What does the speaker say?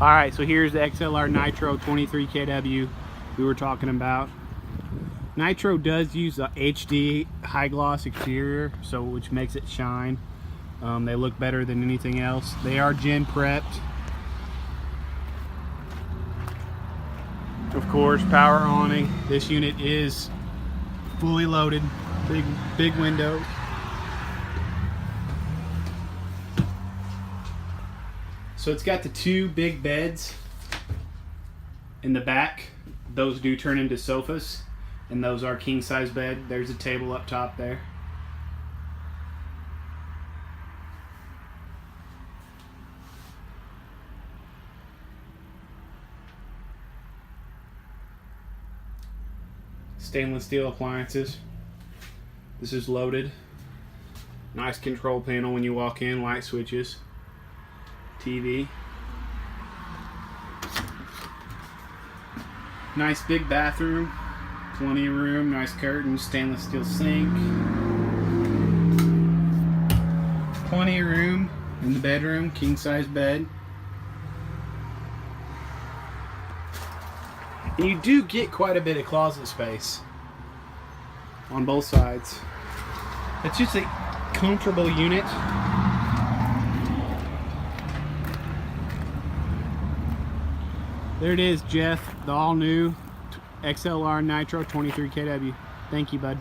Alright, so here's the XLR Nitro 23 kW we were talking about. Nitro does use a HD high gloss exterior, so which makes it shine. They look better than anything else. They are gen prepped. Of course, power awning. This unit is fully loaded. Big windows. So it's got the two big beds in the back. Those do turn into sofas, and those are king size bed. There's a table up top there. Stainless steel appliances. This is loaded. Nice control panel when you walk in, light switches. TV. Nice big bathroom, plenty of room, nice curtains, stainless steel sink. Plenty of room in the bedroom, king size bed. And you do get quite a bit of closet space on both sides. It's just a comfortable unit. There it is, Jeff, the all-new XLR Nitro 23 kW. Thank you, bud.